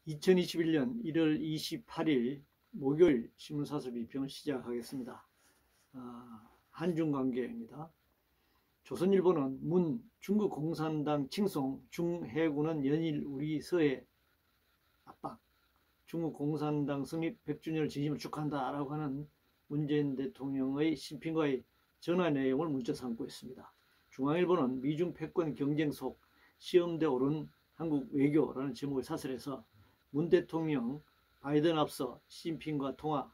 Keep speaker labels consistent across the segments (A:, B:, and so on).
A: 2021년 1월 28일 목요일 신문사설 비평을 시작하겠습니다. 한중관계입니다. 조선일보는 문 중국 공산당 칭송 중해군은 연일 우리 서해 압박, 중국 공산당 성립 100주년을 진심으로 축하한다 라고 하는 문재인 대통령의 시진핑과의 전화 내용을 문자 삼고 있습니다. 중앙일보는 미중 패권 경쟁 속 시험대 오른 한국 외교라는 제목의 사설에서 문 대통령 바이든 앞서 시진핑과 통화,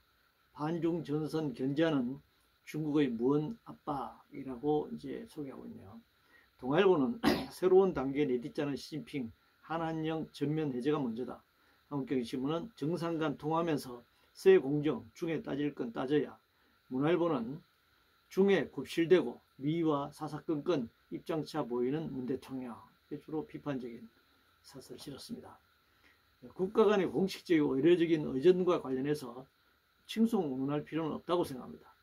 A: 반중 전선 견제하는 중국의 무언 압박이라고 이제 소개하고 있네요. 동아일보는 새로운 단계에 내딛자는 시진핑 한한령 전면 해제가 먼저다. 한국경제신문은 정상 간 통화하면서 서해 공정, 중에 따질 건 따져야. 문화일보는 중에 굽실대고 미와 사사건건 입장차 보이는 문 대통령. 주로 비판적인 사설을 실었습니다. 국가 간의 공식적이고 의례적인 의전과 관련해서 칭송 운운할 필요는 없다고 생각합니다.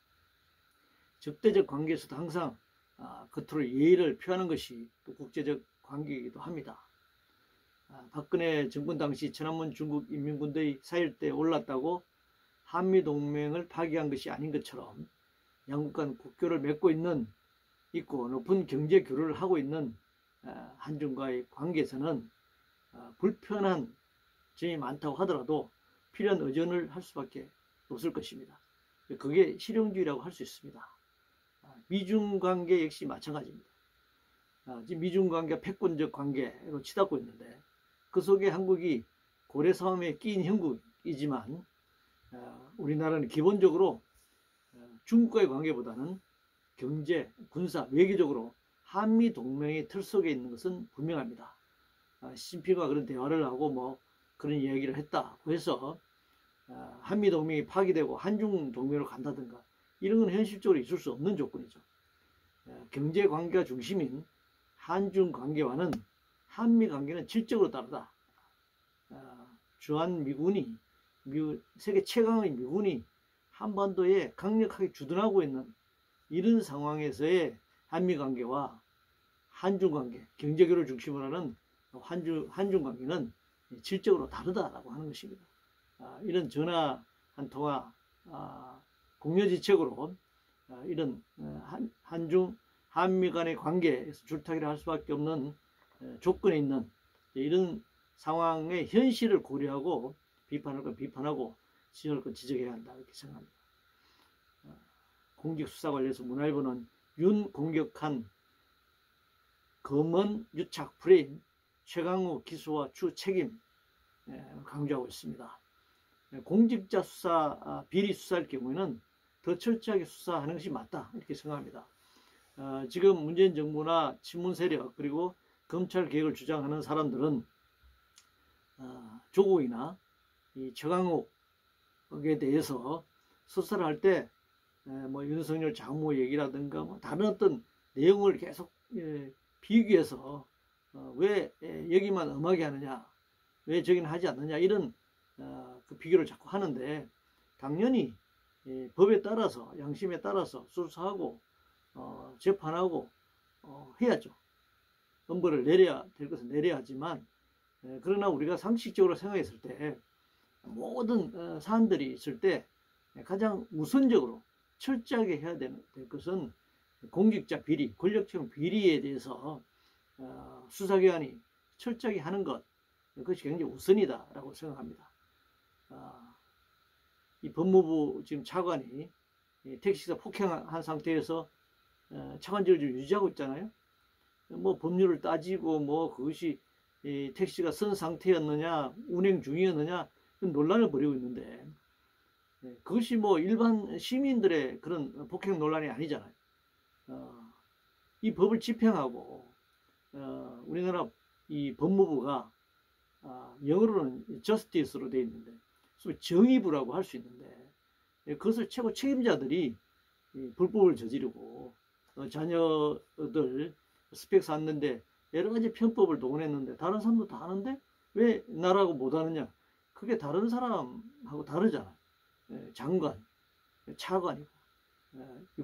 A: 적대적 관계에서도 항상 겉으로 예의를 표하는 것이 또 국제적 관계이기도 합니다. 박근혜 정권 당시 천안문 중국 인민군대의 4.1때 올랐다고 한미동맹을 파기한 것이 아닌 것처럼 양국 간 국교를 맺고 있고 높은 경제 교류를 하고 있는 한중과의 관계에서는 불편한 점이 많다고 하더라도 필요한 의전을 할 수밖에 없을 것입니다. 그게 실용주의라고 할 수 있습니다. 미중 관계 역시 마찬가지입니다. 지금 미중 관계가 패권적 관계로 치닫고 있는데 그 속에 한국이 고래 싸움에 끼인 형국이지만 우리나라는 기본적으로 중국과의 관계보다는 경제, 군사, 외교적으로 한미 동맹의 틀 속에 있는 것은 분명합니다. 시진핑과 그런 대화를 하고 그런 이야기를 했다고 해서 한미 동맹이 파기되고 한중 동맹으로 간다든가 이런 건 현실적으로 있을 수 없는 조건이죠. 경제 관계가 중심인 한중 관계와는 한미 관계는 질적으로 다르다. 주한미군이 세계 최강의 미군이 한반도에 강력하게 주둔하고 있는 이런 상황에서의 한미 관계와 한중 관계, 경제교류를 중심으로 하는 한중 관계는 질적으로 다르다라고 하는 것입니다. 이런 전화 한 통화 공여지책으로 이런 한미 간의 관계에서 줄타기를 할 수밖에 없는 조건에 있는 이런 상황의 현실을 고려하고 비판할 건 비판하고 지적할 건 지적해야 한다 이렇게 생각합니다. 공직수사 관련해서 문화일보는 윤 공격한 검언 유착 프레임 최강욱 기수와 주 책임 강조하고 있습니다. 공직자 수사, 비리 수사일 경우에는 더 철저하게 수사하는 것이 맞다 이렇게 생각합니다. 지금 문재인 정부나 친문 세력 그리고 검찰 개혁을 주장하는 사람들은 조국이나 이 최강욱에 대해서 수사를 할 때 윤석열 장모 얘기라든가 다른 어떤 내용을 계속 비교해서 왜 여기만 엄하게 하느냐, 왜 저기는 하지 않느냐 이런 그 비교를 자꾸 하는데 당연히 법에 따라서 양심에 따라서 수사하고 재판하고 해야죠. 엄벌을 내려야 될 것은 내려야 하지만 그러나 우리가 상식적으로 생각했을 때 모든 사안들이 있을 때 가장 우선적으로 철저하게 해야 될 것은 공직자 비리, 권력형 비리에 대해서 수사기관이 철저하게 하는 것, 그것이 굉장히 우선이다라고 생각합니다. 이 법무부 지금 차관이 택시기사 폭행한 상태에서 차관직을 유지하고 있잖아요. 법률을 따지고 그것이 택시가 선 상태였느냐, 운행 중이었느냐 논란을 벌이고 있는데 그것이 일반 시민들의 그런 폭행 논란이 아니잖아요. 이 법을 집행하고 우리나라 이 법무부가 영어로는 justice로 되어 있는데 정의부라고 할 수 있는데 그것을 최고 책임자들이 불법을 저지르고 자녀들 스펙 쌓는데 여러 가지 편법을 동원했는데 다른 사람도 다 하는데 왜 나라고 못하느냐. 그게 다른 사람하고 다르잖아요. 장관, 차관이고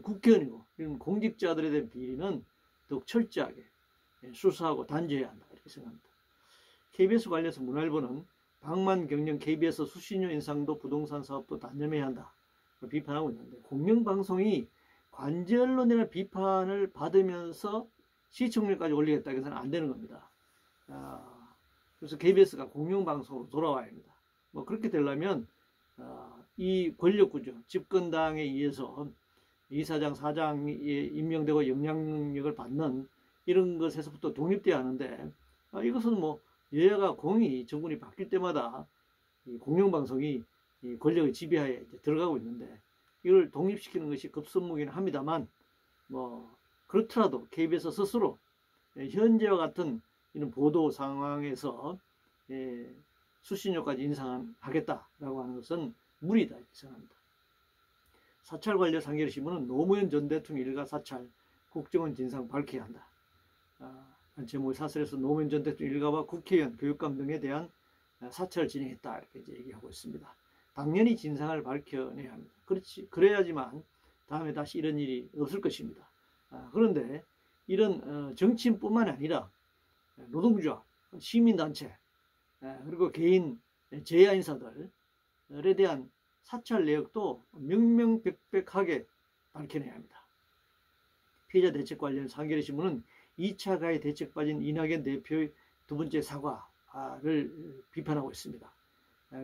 A: 국회의원이고 이런 공직자들에 대한 비리는 더욱 철저하게 수사하고 단죄해야 한다 이렇게 생각합니다. KBS 관련해서 문화일보는 방만 경영 KBS 수신료 인상도 부동산 사업도 단념해야 한다 비판하고 있는데, 공영방송이 관제 언론이라는 비판을 받으면서 시청률까지 올리겠다, 이것은 안 되는 겁니다. 그래서 KBS가 공영방송으로 돌아와야 합니다. 뭐 그렇게 되려면 이 권력구조, 집권당에 의해서 이사장, 사장이 임명되고 영향력을 받는 이런 것에서부터 독립돼야 하는데, 이것은 뭐 여야가 공이 정권이 바뀔 때마다 이 공영방송이 이 권력의 지배하에 들어가고 있는데, 이걸 독립시키는 것이 급선무긴 합니다만, 뭐 그렇더라도 KBS 스스로 현재와 같은 이런 보도 상황에서 수신료까지 인상하겠다라고 하는 것은 무리다 이렇게 생각합니다. 사찰 관련 상계신문은 노무현 전 대통령 일가 사찰, 국정원 진상 밝혀야 한다. 제목의 사설에서 노무현 전 대통령 일가와 국회의원, 교육감 등에 대한 사찰을 진행했다 이렇게 이제 얘기하고 있습니다. 당연히 진상을 밝혀내야 합니다. 그렇지, 그래야지만 다음에 다시 이런 일이 없을 것입니다. 그런데 이런 정치인뿐만 아니라 노동조합, 시민단체, 그리고 개인 재야 인사들에 대한 사찰 내역도 명명백백하게 밝혀내야 합니다. 피해자 대책 관련 상계리 신문은 2차 가해 대책 빠진 이낙연 대표의 두 번째 사과를 비판하고 있습니다.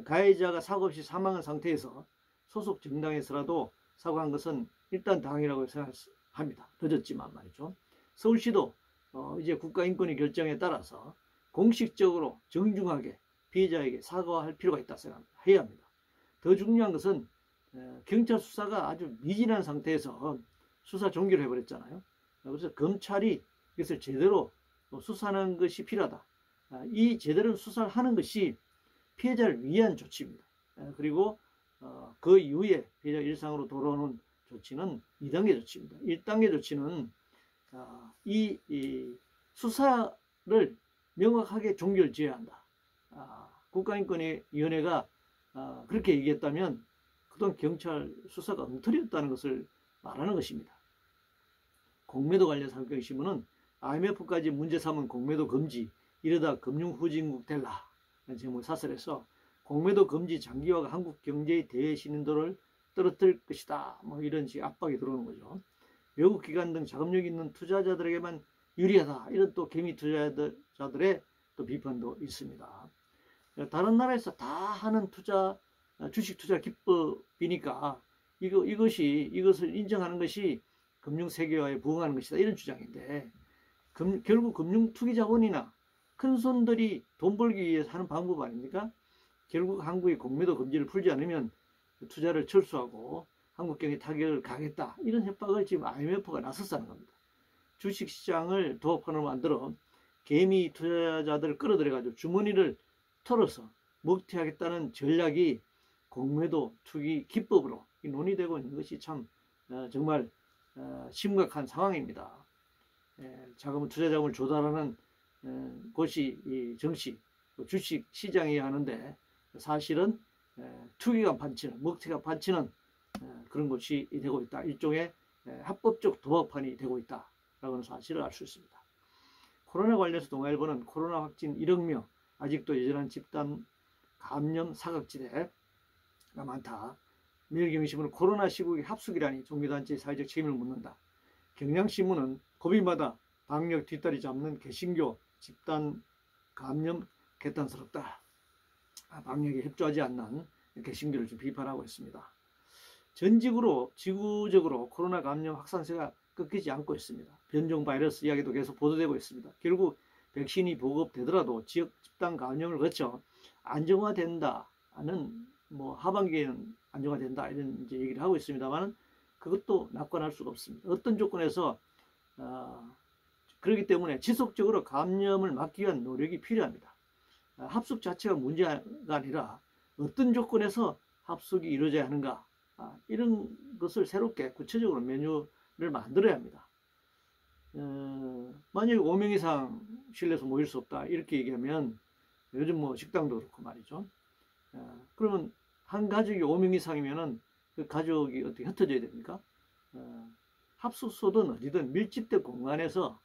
A: 가해자가 사과 없이 사망한 상태에서 소속 정당에서라도 사과한 것은 일단 당이라고 생각합니다. 늦었지만 말이죠. 서울시도 이제 국가인권위 결정에 따라서 공식적으로 정중하게 피해자에게 사과할 필요가 있다 생각합니다. 해야 합니다. 더 중요한 것은 경찰 수사가 아주 미진한 상태에서 수사 종결을 해버렸잖아요. 그래서 검찰이 이것을 제대로 수사하는 것이 필요하다. 이 제대로 수사를 하는 것이 피해자를 위한 조치입니다. 그리고 그 이후에 피해자 일상으로 돌아오는 조치는 2단계 조치입니다. 1단계 조치는 이 수사를 명확하게 종결지어야 한다. 국가인권위원회가 그렇게 얘기했다면 그동안 경찰 수사가 엉터리였다는 것을 말하는 것입니다. 공매도 관련 상경신문은 IMF까지 문제 삼은 공매도 금지, 이러다 금융후진국 될라 제목 사설에서 공매도 금지 장기화가 한국 경제의 대신인도를 떨어뜨릴 것이다. 뭐 이런 식의 압박이 들어오는 거죠. 외국 기관 등 자금력 있는 투자자들에게만 유리하다. 이런 또 개미 투자자들의 또 비판도 있습니다. 다른 나라에서 다 하는 주식 투자 기법이니까 이것을 인정하는 것이 금융 세계화에 부응하는 것이다. 이런 주장인데, 결국 금융 투기 자본이나 큰 손들이 돈 벌기 위해서 하는 방법 아닙니까? 결국 한국의 공매도 금지를 풀지 않으면 투자를 철수하고 한국 경제 타격을 가하겠다. 이런 협박을 지금 IMF가 나섰다는 겁니다. 주식시장을 도합판으로 만들어 개미 투자자들을 끌어들여가지고 주머니를 털어서 먹튀하겠다는 전략이 공매도 투기 기법으로 논의되고 있는 것이 참 정말 심각한 상황입니다. 투자 자금을 조달하는 곳이 이 정시, 주식 시장이어야 하는데 사실은 투기가 판치는, 먹튀가 판치는 그런 것이 되고 있다. 일종의 합법적 도박판이 되고 있다라고 하는 사실을 알 수 있습니다. 코로나 관련해서 동아일보는 코로나 확진 1억 명, 아직도 여전한 집단 감염 사각지대가 많다. 매일경제신문은 코로나 시국의 합숙이라니 종교단체의 사회적 책임을 묻는다. 경향신문은 고비마다 방역 뒷다리 잡는 개신교 집단 감염 개탄스럽다. 방역에 협조하지 않는 개신교를 좀 비판하고 있습니다. 지구적으로 코로나 감염 확산세가 끊기지 않고 있습니다. 변종 바이러스 이야기도 계속 보도되고 있습니다. 결국 백신이 보급되더라도 지역 집단 감염을 거쳐 안정화된다는 하반기에는 안정화된다 이런 이제 얘기를 하고 있습니다만 그것도 낙관할 수가 없습니다. 어떤 조건에서 그렇기 때문에 지속적으로 감염을 막기 위한 노력이 필요합니다. 합숙 자체가 문제가 아니라 어떤 조건에서 합숙이 이루어져야 하는가 이런 것을 새롭게 구체적으로 메뉴를 만들어야 합니다. 만약에 5명 이상 실내에서 모일 수 없다 이렇게 얘기하면 요즘 식당도 그렇고 말이죠. 그러면 한 가족이 5명 이상이면은 그 가족이 어떻게 흩어져야 됩니까? 합숙소든 어디든 밀집된 공간에서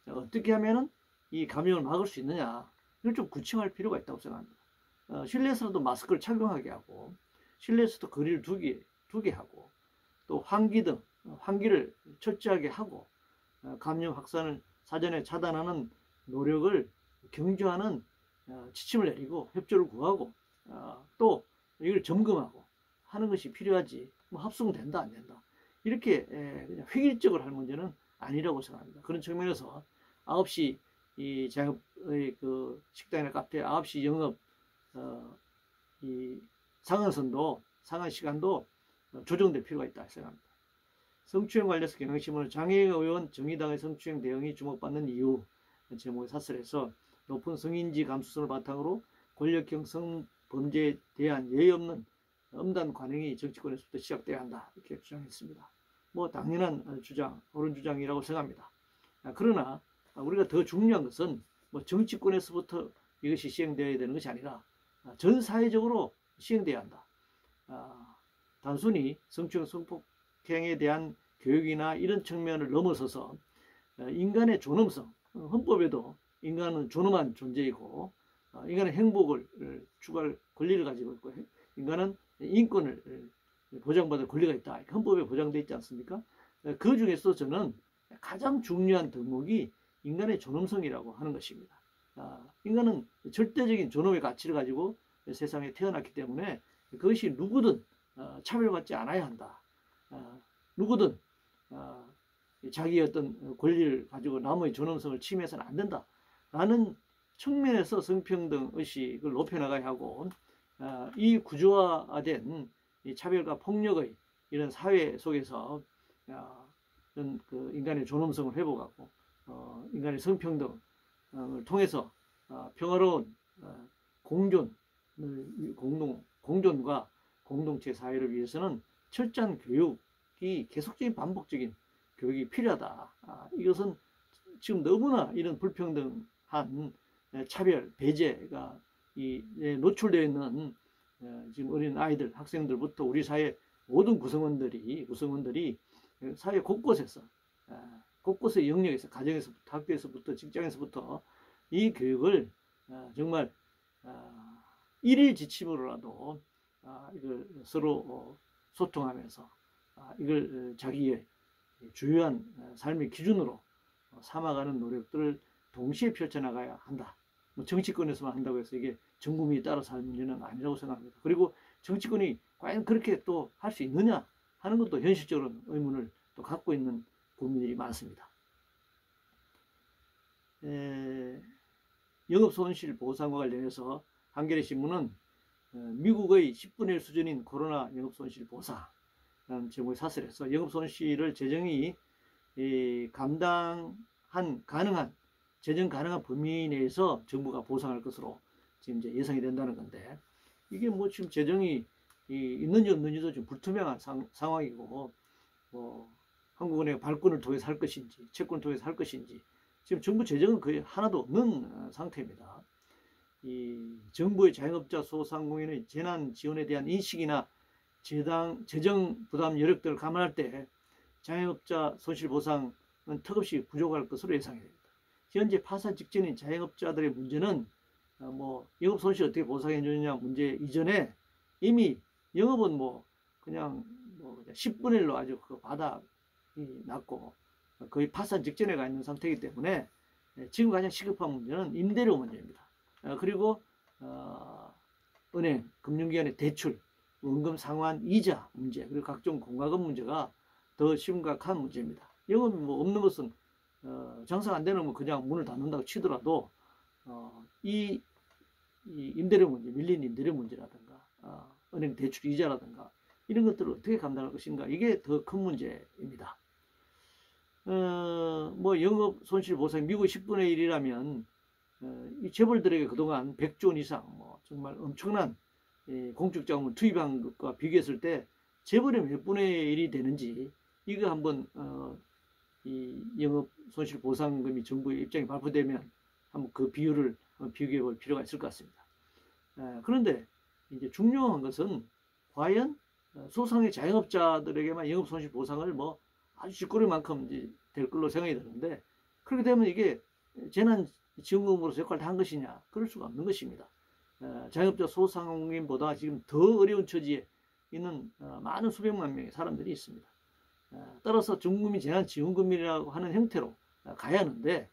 A: 어떻게 하면은 이 감염을 막을 수 있느냐 이걸 좀 구체화할 필요가 있다고 생각합니다. 실내에서도 마스크를 착용하게 하고, 실내에서도 거리를 두게 하고, 또 환기 등 환기를 철저하게 하고, 감염 확산을 사전에 차단하는 노력을 경주하는 지침을 내리고 협조를 구하고, 또 이걸 점검하고 하는 것이 필요하지, 뭐 합수는 된다 안 된다 이렇게 그냥 획일적으로 할 문제는 아니라고 생각합니다. 그런 측면에서 9시 이 자영업의 그 식당이나 카페 9시 영업 이 상한선도 상한 시간도 조정될 필요가 있다 생각합니다. 성추행 관련해서 경향신문은 장혜영 의원 정의당의 성추행 대응이 주목받는 이유 제목에 사설해서 높은 성인지 감수성을 바탕으로 권력형 성범죄에 대한 예의 없는 엄단 관행이 정치권에서부터 시작돼야 한다 이렇게 주장했습니다. 뭐 당연한 주장, 옳은 주장이라고 생각합니다. 그러나 우리가 더 중요한 것은 뭐 정치권에서부터 이것이 시행되어야 되는 것이 아니라 전 사회적으로 시행돼야 한다. 단순히 성추행, 성폭행에 대한 교육이나 이런 측면을 넘어서서 인간의 존엄성, 헌법에도 인간은 존엄한 존재이고 인간의 행복을 추구할 권리를 가지고 있고 인간은 인권을 보장받을 권리가 있다. 헌법에 보장되어 있지 않습니까? 그 중에서 저는 가장 중요한 덕목이 인간의 존엄성이라고 하는 것입니다. 인간은 절대적인 존엄의 가치를 가지고 세상에 태어났기 때문에 그것이 누구든 차별받지 않아야 한다. 누구든 자기의 어떤 권리를 가지고 남의 존엄성을 침해해서는 안 된다. 라는 측면에서 성평등 의식을 높여나가야 하고 이 구조화된 이 차별과 폭력의 이런 사회 속에서 이런 그 인간의 존엄성을 회복하고 인간의 성평등을 통해서 평화로운 공존과 공동체 사회를 위해서는 철저한 교육이 계속적인 반복적인 교육이 필요하다. 이것은 지금 너무나 이런 불평등한 차별, 배제가 노출되어 있는 지금 어린 아이들, 학생들부터 우리 사회 모든 구성원들이 사회 곳곳에서 곳곳의 영역에서 가정에서부터 학교에서부터 직장에서부터 이 교육을 정말 일일 지침으로라도 이걸 서로 소통하면서 이걸 자기의 주요한 삶의 기준으로 삼아가는 노력들을 동시에 펼쳐나가야 한다. 뭐 정치권에서만 한다고 해서 이게 전 국민이 따라서 할 문제는 아니라고 생각합니다. 그리고 정치권이 과연 그렇게 또 할 수 있느냐 하는 것도 현실적으로 의문을 또 갖고 있는 국민들이 많습니다. 영업손실 보상과 관련해서 한겨레 신문은 미국의 10분의 1 수준인 코로나 영업손실 보상이라는 제목의 사설에서 영업손실을 재정이 가능한 재정 가능한 범위 내에서 정부가 보상할 것으로 지금 이제 예상이 된다는 건데 이게 뭐 지금 재정이 있는지 없는지도 좀 불투명한 상황이고 한국은행 발권을 통해서 할 것인지 채권을 통해서 할 것인지 지금 정부 재정은 거의 하나도 없는 상태입니다. 이 정부의 자영업자 소상공인의 재난 지원에 대한 인식이나 재정 부담 여력들을 감안할 때 자영업자 손실 보상은 턱없이 부족할 것으로 예상이 됩니다. 현재 파산 직전인 자영업자들의 문제는 뭐 영업 손실 어떻게 보상해 주느냐 문제 이전에 이미 영업은 그냥 10분의 1로 아주 그 바닥이 났고 거의 파산 직전에 가 있는 상태이기 때문에 지금 가장 시급한 문제는 임대료 문제입니다. 그리고 은행, 금융기관의 대출, 원금 상환 이자 문제, 그리고 각종 공과금 문제가 더 심각한 문제입니다. 영업이 없는 것은 장사가 안 되는 건 그냥 문을 닫는다고 치더라도 이 임대료 문제, 밀린 임대료 문제라든가 은행 대출 이자라든가 이런 것들을 어떻게 감당할 것인가 이게 더 큰 문제입니다. 영업 손실 보상 미국 10분의 1이라면 이 재벌들에게 그동안 100조 원 이상 정말 엄청난 공적 자금을 투입한 것과 비교했을 때 재벌의 몇 분의 1이 되는지 이거 한번 이 영업 손실 보상금이 정부의 입장이 발표되면 한번 그 비율을 비교해 볼 필요가 있을 것 같습니다. 그런데 이제 중요한 것은 과연 소상의 자영업자들에게만 영업 손실 보상을 아주 쥐꼬리만큼 될 걸로 생각이 드는데 그렇게 되면 이게 재난 지원금으로서 역할을 한 것이냐? 그럴 수가 없는 것입니다. 자영업자 소상공인보다 지금 더 어려운 처지에 있는 많은 수백만 명의 사람들이 있습니다. 따라서 전국민 재난지원금이라고 하는 형태로 가야 하는데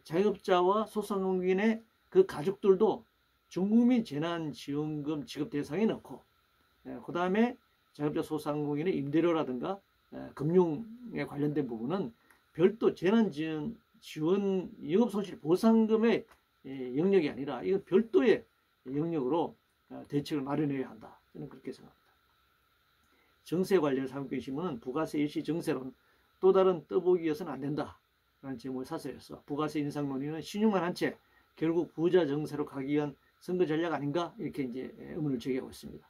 A: 자영업자와 소상공인의 그 가족들도 전국민 재난지원금 지급 대상에 넣고 그 다음에 자영업자 소상공인의 임대료라든가 금융에 관련된 부분은 별도 재난지원 영업손실 보상금의 영역이 아니라 이건 별도의 영역으로 대책을 마련해야 한다. 저는 그렇게 생각합니다. 정세 관련 상업경신문은 부가세 일시 정세론 또 다른 떠보기여서는 안 된다 라는 제목을 사설했어. 부가세 인상 논의는 신용만 한 채 결국 부자 정세로 가기 위한 선거 전략 아닌가 이렇게 이제 의문을 제기하고 있습니다.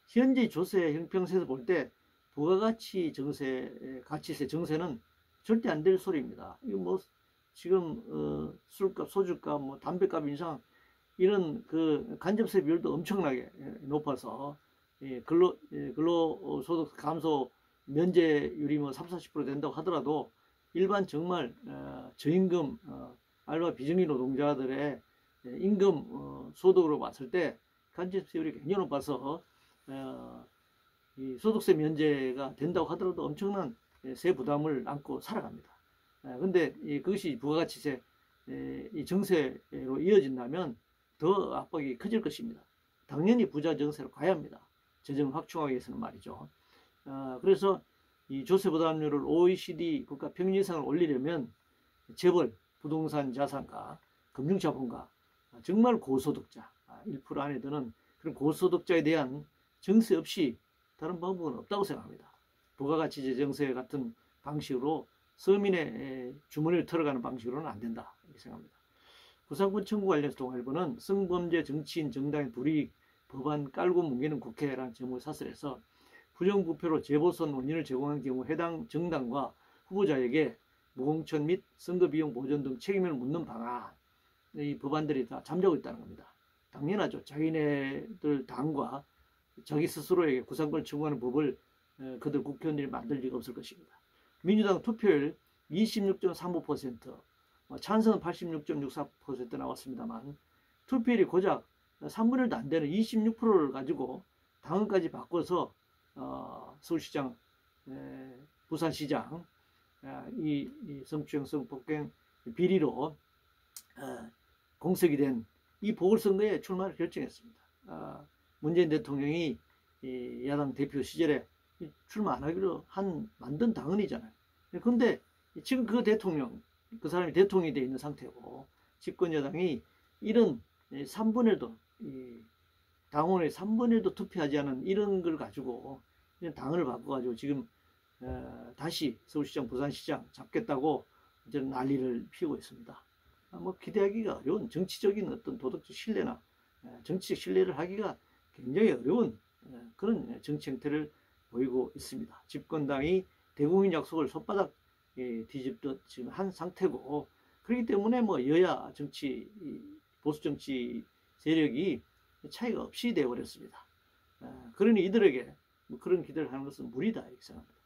A: 현재 조세 형평세에서 볼 때 부가가치 정세, 가치세 정세는 절대 안 될 소리입니다. 이거 뭐 지금 술값, 소주값, 뭐 담배값 인상 이런 그 간접세 비율도 엄청나게 높아서 근로소득 감소 면제율이 뭐 30-40% 된다고 하더라도 일반 정말 저임금 알바 비정규 노동자들의 임금 소득으로 봤을 때 간접세율이 굉장히 높아서 이 소득세 면제가 된다고 하더라도 엄청난 세 부담을 안고 살아갑니다. 근데 그것이 부가가치세 이 정세로 이어진다면 더 압박이 커질 것입니다. 당연히 부자 정세로 가야 합니다. 재정을 확충하기 위해서는 말이죠. 그래서 이 조세 부담률을 OECD 국가 평균 이상을 올리려면 재벌, 부동산 자산가, 금융자본가, 정말 고소득자 1% 안에 드는 그런 고소득자에 대한 정세 없이 다른 방법은 없다고 생각합니다. 부가가치세 정세 같은 방식으로 서민의 주머니를 털어가는 방식으로는 안 된다 이렇게 생각합니다. 구상권 청구 관련해서 동아일보는 성범죄 정치인 정당의 불이익 법안 깔고 뭉개는 국회라는 제목을 사설해서 부정부패로 재보선 원인을 제공한 경우 해당 정당과 후보자에게 무공천 및 선거비용 보전 등 책임을 묻는 방안 이 법안들이 다 잠자고 있다는 겁니다. 당연하죠. 자기네들 당과 자기 스스로에게 구상권을 청구하는 법을 그들 국회의원들이 만들 리가 없을 것입니다. 민주당 투표율 26.35%, 찬성은 86.64% 나왔습니다만 투표율이 고작 3분의 1도 안 되는 26%를 가지고 당헌까지 바꿔서 서울시장, 부산시장 이 성추행, 성폭행 비리로 공석이 된 이 보궐선거에 출마를 결정했습니다. 문재인 대통령이 야당 대표 시절에 출마 안 하기로 만든 당헌이잖아요. 그런데 지금 그 대통령, 그 사람이 대통령이 되어 있는 상태고 집권 여당이 이런 3분의 1도 당원의 3분의 1도 투표하지 않은 이런 걸 가지고 당헌을 바꿔가지고 지금 다시 서울시장, 부산시장 잡겠다고 이제 난리를 피우고 있습니다. 뭐 기대하기가 어려운 정치적인 어떤 도덕적 신뢰나 정치적 신뢰를 하기가 굉장히 어려운 그런 정치 행태를 보이고 있습니다. 집권당이 대국민 약속을 손바닥 뒤집듯 지금 한 상태고 그렇기 때문에 뭐 여야 정치 보수 정치 세력이 차이가 없이 되어버렸습니다. 그러니 이들에게 뭐 그런 기대를 하는 것은 무리다 이렇게 생각합니다.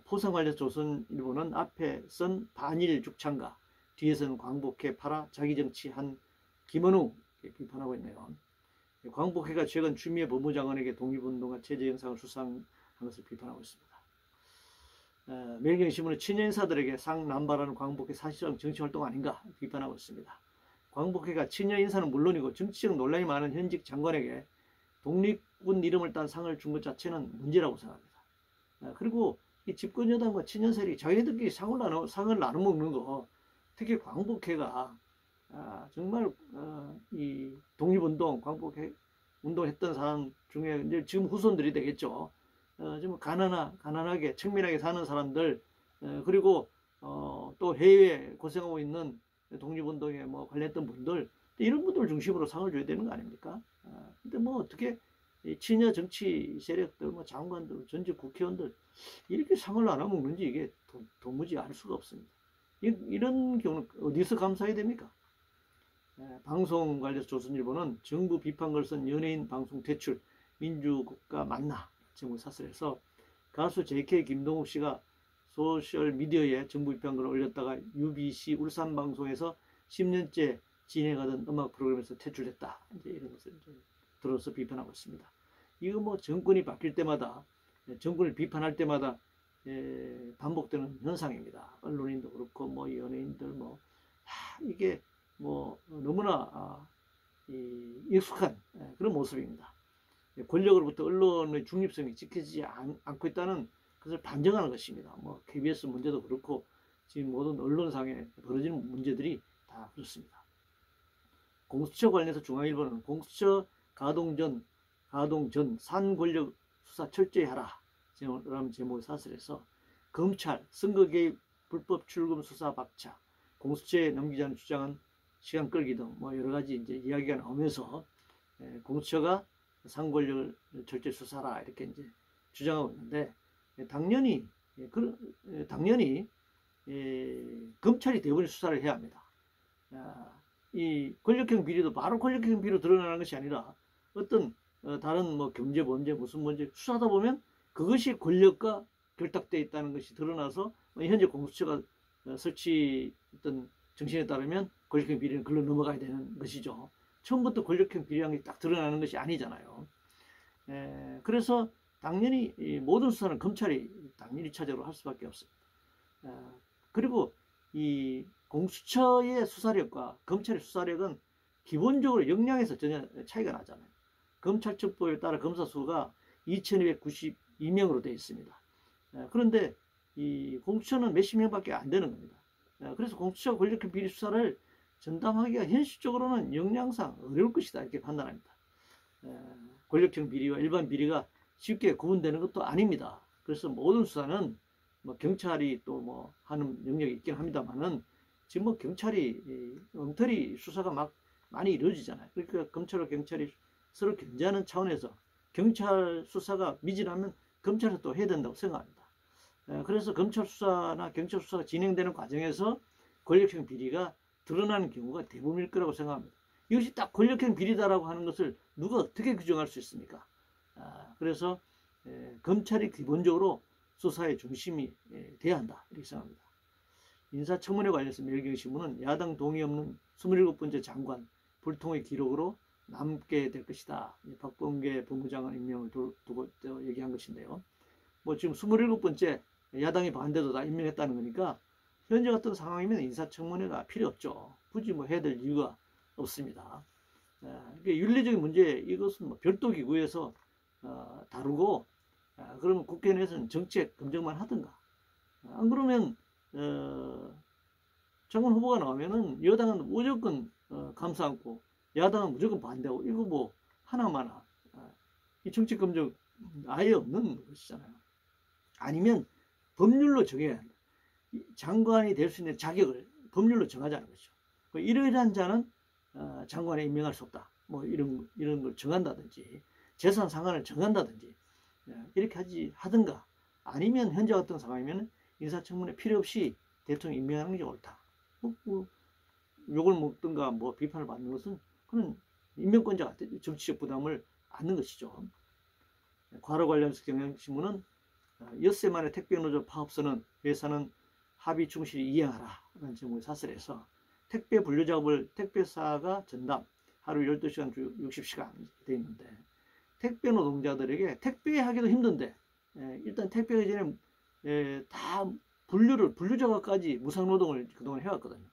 A: 포상 관련 조선일보는 앞에 선 반일 죽창가 뒤에서는 광복회 팔아 자기 정치한 김원우 비판하고 있네요. 광복회가 최근 추미애 법무장관에게 독립운동가 체제 영상을 수상한 것을 비판하고 있습니다. 매일경신문은 친여 인사들에게 상 남발하는 광복회 사실상 정치활동 아닌가 비판하고 있습니다. 광복회가 친여 인사는 물론이고 정치적 논란이 많은 현직 장관에게 독립군 이름을 딴 상을 준 것 자체는 문제라고 생각합니다. 그리고 이 집권 여당과 친여 세력이 자기들끼리 상을 나눠 먹는 거, 특히 광복회가 정말 이 독립운동, 광복회 운동했던 사람 중에 이제 지금 후손들이 되겠죠. 좀 가난하게 청밀하게 사는 사람들 그리고 또 해외에 고생하고 있는 독립운동에 뭐 관련했던 분들 이런 분들 중심으로 상을 줘야 되는 거 아닙니까? 근데 뭐 어떻게 친여 정치 세력들, 뭐 장관들, 전직 국회의원들 이렇게 상을 나눠 먹는지 이게 도무지 알 수가 없습니다. 이런 경우는 어디서 감사해야 됩니까? 방송 관련해서 조선일보는 정부 비판글 쓴 연예인 방송 퇴출 민주국가 맞나 제목을 사설해서 가수 JK 김동욱 씨가 소셜미디어에 정부 비판글을 올렸다가 UBC 울산방송에서 10년째 진행하던 음악 프로그램에서 퇴출됐다. 이제 이런 것을 이제 들어서 비판하고 있습니다. 이거 뭐 정권이 바뀔 때마다, 정권을 비판할 때마다 반복되는 현상입니다. 언론인도 그렇고 뭐 연예인들 뭐 이게 뭐 너무나 익숙한 그런 모습입니다. 권력으로부터 언론의 중립성이 지켜지지 않고 있다는 것을 반증하는 것입니다. 뭐 KBS 문제도 그렇고 지금 모든 언론상에 벌어지는 문제들이 다 그렇습니다. 공수처 관련해서 중앙일보는 공수처 가동 전 산권력 수사 철저히 하라 라는 제목의 사설을 해서 검찰 선거 개입 불법 출금 수사 박차, 공수처에 넘기자는 주장은 시간 끌기 등 뭐 여러 가지 이제 이야기가 나오면서 공수처가 상권력을 철저히 수사하라 이렇게 이제 주장하고 있는데, 당연히 검찰이 대부분 수사를 해야 합니다. 이 권력형 비리도 바로 권력형 비리로 드러나는 것이 아니라 어떤 다른 뭐 경제 범죄 무슨 문제 수사하다 보면 그것이 권력과 결탁되어 있다는 것이 드러나서 현재 공수처가 설치했던 정신에 따르면 권력형 비리는 글로 넘어가야 되는 것이죠. 처음부터 권력형 비리한 게 딱 드러나는 것이 아니잖아요. 그래서 당연히 모든 수사는 검찰이 당연히 1차적으로 할 수밖에 없습니다. 그리고 이 공수처의 수사력과 검찰의 수사력은 기본적으로 역량에서 전혀 차이가 나잖아요. 검찰청법에 따라 검사 수가 2292명으로 되어 있습니다. 그런데 이 공수처는 몇십 명밖에 안 되는 겁니다. 그래서 공수처 권력형 비리 수사를 전담하기가 현실적으로는 역량상 어려울 것이다 이렇게 판단합니다. 권력형 비리와 일반 비리가 쉽게 구분되는 것도 아닙니다. 그래서 모든 수사는 뭐 경찰이 또 뭐 하는 영역이 있긴 합니다만은 지금 뭐 경찰이 엉터리 수사가 막 많이 이루어지잖아요. 그러니까 검찰과 경찰이 서로 견제하는 차원에서 경찰 수사가 미진하면 검찰은 또 해야 된다고 생각합니다. 그래서 검찰 수사나 경찰 수사가 진행되는 과정에서 권력형 비리가 드러나는 경우가 대부분일 거라고 생각합니다. 이것이 딱 권력형 비리다라고 하는 것을 누가 어떻게 규정할 수 있습니까? 그래서 검찰이 기본적으로 수사의 중심이 돼야 한다 이렇게 생각합니다. 인사청문회 관련해서 매일경신문은 야당 동의 없는 27번째 장관 불통의 기록으로 남게 될 것이다. 박범계 법무장관 임명을 두고 얘기한 것인데요. 뭐 지금 27번째 야당이 반대도 다 임명했다는 거니까 현재 같은 상황이면 인사청문회가 필요 없죠. 굳이 뭐 해야 될 이유가 없습니다. 윤리적인 문제 이것은 뭐 별도 기구에서 다루고 그러면 국회 내에서는 정책 검증만 하든가, 안 그러면 장관 후보가 나오면은 여당은 무조건 감사 않고 야당은 무조건 반대하고 이거 뭐 하나마나 이 정책 검증 아예 없는 것이잖아요. 아니면 법률로 정해야 한다. 장관이 될 수 있는 자격을 법률로 정하자는 거죠. 이러이러한 자는 장관에 임명할 수 없다. 뭐 이런 걸 정한다든지 재산 상한을 정한다든지 이렇게 하든가, 아니면 현재 같은 상황이면 인사청문회 필요 없이 대통령 임명하는 게 옳다. 욕을 먹든가 뭐 비판을 받는 것은 그는 임명권자가 정치적 부담을 안는 것이죠. 과로 관련해서 경향신문은 엿새 만에 택배노조 파업선언, 회사는 합의 충실히 이행하라 라는 제목의 사설에서 택배 분류 작업을 택배사가 전담, 하루 12시간 주 60시간 되어 있는데, 택배 노동자들에게 택배하기도 힘든데 일단 택배하기 전에 다 분류 작업까지 무상노동을 그동안 해왔거든요.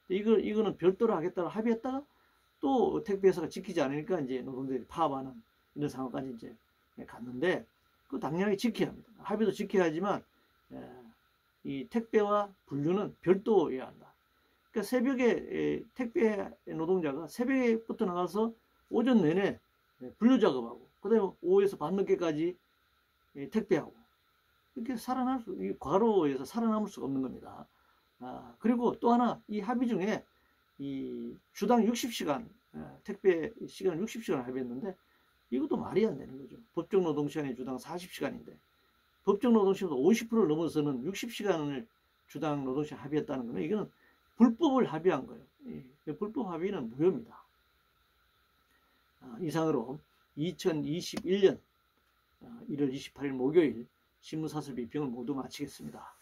A: 이거는 별도로 하겠다고 합의했다가 또 택배회사가 지키지 않으니까 이제 노동자들이 파업하는 이런 상황까지 이제 갔는데, 그 당연히 지켜야 합니다. 합의도 지켜야 하지만 이 택배와 분류는 별도여야 한다. 그러니까 새벽에 택배 노동자가 새벽에부터 나가서 오전 내내 분류 작업하고 그다음에 오후에서 밤늦게까지 택배하고 이렇게 과로에서 살아남을 수가 없는 겁니다. 그리고 또 하나, 이 합의 중에 이 주당 60시간 택배 시간을 60시간 합의했는데 이것도 말이 안 되는 거죠. 법정 노동시간이 주당 40시간인데 법정 노동시간도 50%를 넘어서는 60시간을 주당 노동시간 합의했다는 거는 이거는 불법을 합의한 거예요. 불법 합의는 무효입니다. 이상으로 2021년 1월 28일 목요일 신문사설 비평을 모두 마치겠습니다.